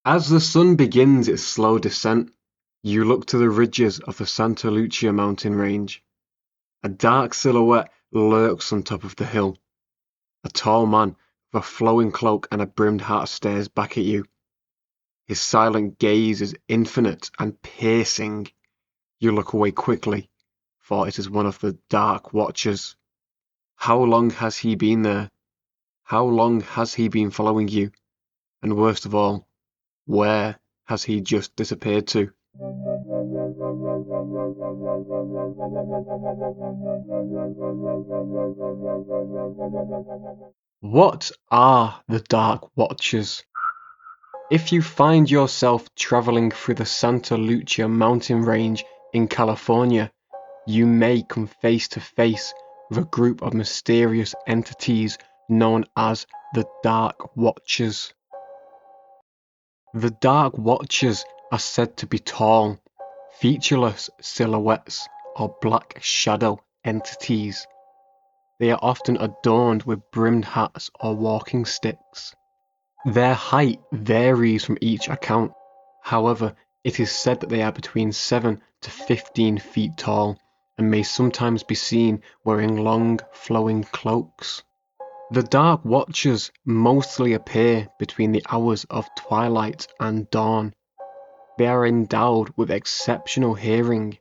As the sun begins its slow descent, you look to the ridges of the Santa Lucia Mountain Range. A dark silhouette lurks on top of the hill. A tall man with a flowing cloak and a brimmed hat stares back at you. His silent gaze is infinite and piercing. You look away quickly, for it is one of the Dark Watchers. How long has he been there? How long has he been following you? And worst of all, where has he just disappeared to? What are the Dark Watchers? If you find yourself traveling through the Santa Lucia Mountain Range in California, you may come face to face with a group of mysterious entities known as the Dark Watchers. The Dark Watchers are said to be tall, featureless silhouettes or black shadow entities. They are often adorned with brimmed hats or walking sticks. Their height varies from each account. However, it is said that they are between 7 to 15 feet tall and may sometimes be seen wearing long, flowing cloaks. The Dark Watchers mostly appear between the hours of twilight and dawn. They are endowed with exceptional hearing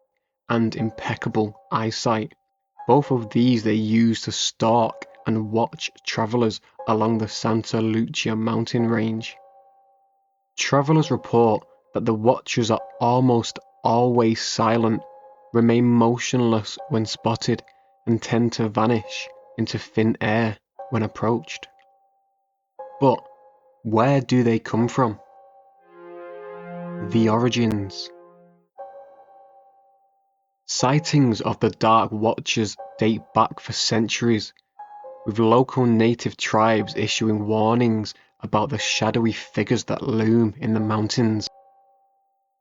and impeccable eyesight. Both of these they use to stalk and watch travelers along the Santa Lucia Mountain Range. Travelers report that the Watchers are almost always silent, remain motionless when spotted, and tend to vanish into thin air when approached. But where do they come from? The origins. Sightings of the Dark Watchers date back for centuries, with local native tribes issuing warnings about the shadowy figures that loom in the mountains.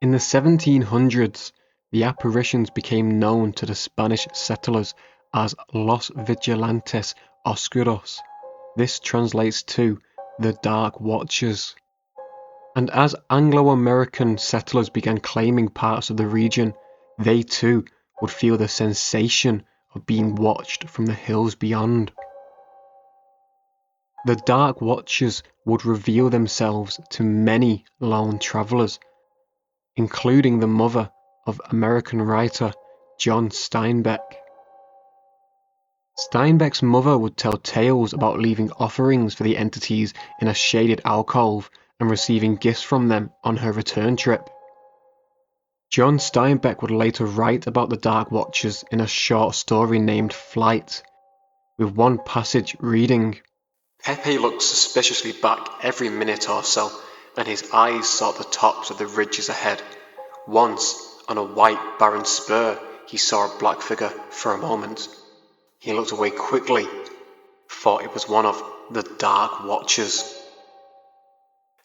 In the 1700s, the apparitions became known to the Spanish settlers as Los Vigilantes Oscuros. This translates to the Dark Watchers. And as Anglo-American settlers began claiming parts of the region, they too would feel the sensation of being watched from the hills beyond. The Dark Watchers would reveal themselves to many lone travelers, including the mother of American writer John Steinbeck. Steinbeck's mother would tell tales about leaving offerings for the entities in a shaded alcove and receiving gifts from them on her return trip. John Steinbeck would later write about the Dark Watchers in a short story named Flight, with one passage reading, "Pepe looked suspiciously back every minute or so, and his eyes sought the tops of the ridges ahead. Once, on a white barren spur, he saw a black figure for a moment. He looked away quickly, for it was one of the Dark Watchers."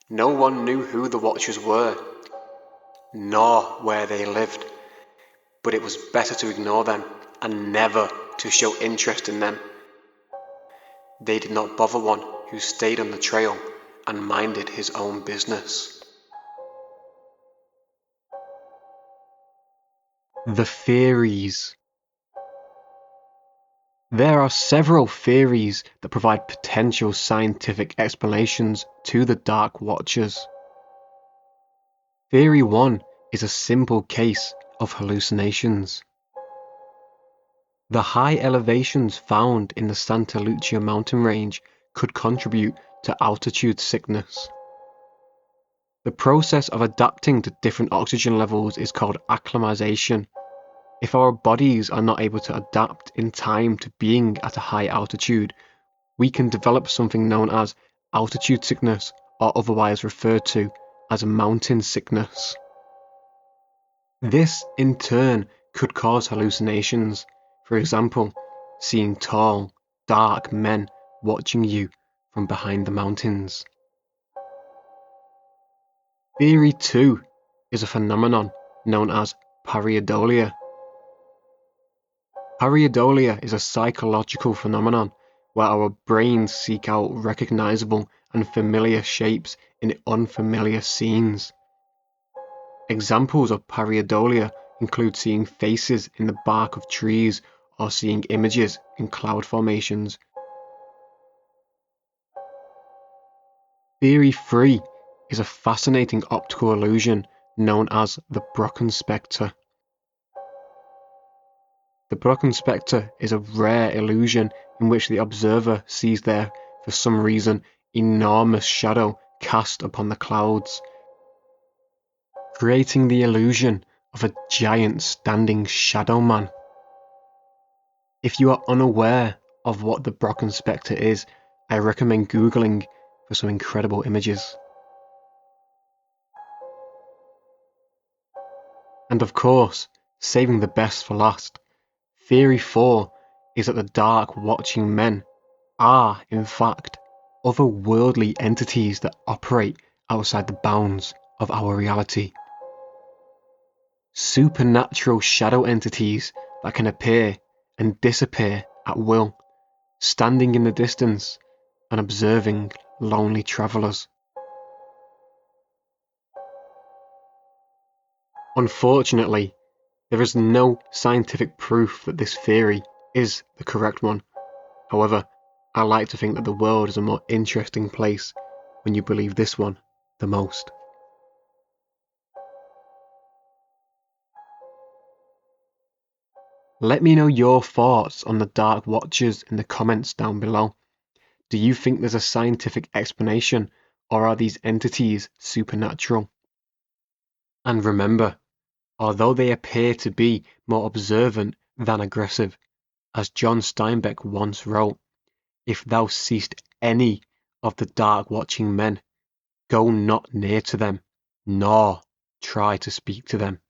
No one knew who the Watchers were, nor where they lived, but it was better to ignore them and never to show interest in them. They did not bother one who stayed on the trail and minded his own business. The theories. There are several theories that provide potential scientific explanations to the Dark Watchers. Theory 1 is a simple case of hallucinations. The high elevations found in the Santa Lucia Mountain Range could contribute to altitude sickness. The process of adapting to different oxygen levels is called acclimatization. If our bodies are not able to adapt in time to being at a high altitude, we can develop something known as altitude sickness, or otherwise referred to as mountain sickness. This, in turn, could cause hallucinations. For example, seeing tall, dark men watching you from behind the mountains. Theory 2 is a phenomenon known as pareidolia. Pareidolia is a psychological phenomenon where our brains seek out recognizable and familiar shapes in unfamiliar scenes. Examples of pareidolia include seeing faces in the bark of trees or seeing images in cloud formations. Theory 3 is a fascinating optical illusion known as the Brocken spectre. The Brocken spectre is a rare illusion in which the observer sees their, for some reason, enormous shadow cast upon the clouds, creating the illusion of a giant standing shadow man. If you are unaware of what the Brocken spectre is, I recommend Googling for some incredible images. And of course, saving the best for last, Theory 4 is that the dark watching men are, in fact, otherworldly entities that operate outside the bounds of our reality. Supernatural shadow entities that can appear and disappear at will, standing in the distance and observing lonely travellers. Unfortunately, there is no scientific proof that this theory is the correct one. However, I like to think that the world is a more interesting place when you believe this one the most. Let me know your thoughts on the Dark Watchers in the comments down below. Do you think there's a scientific explanation, or are these entities supernatural? And remember, although they appear to be more observant than aggressive, as John Steinbeck once wrote, if thou seest any of the dark watching men, go not near to them, nor try to speak to them.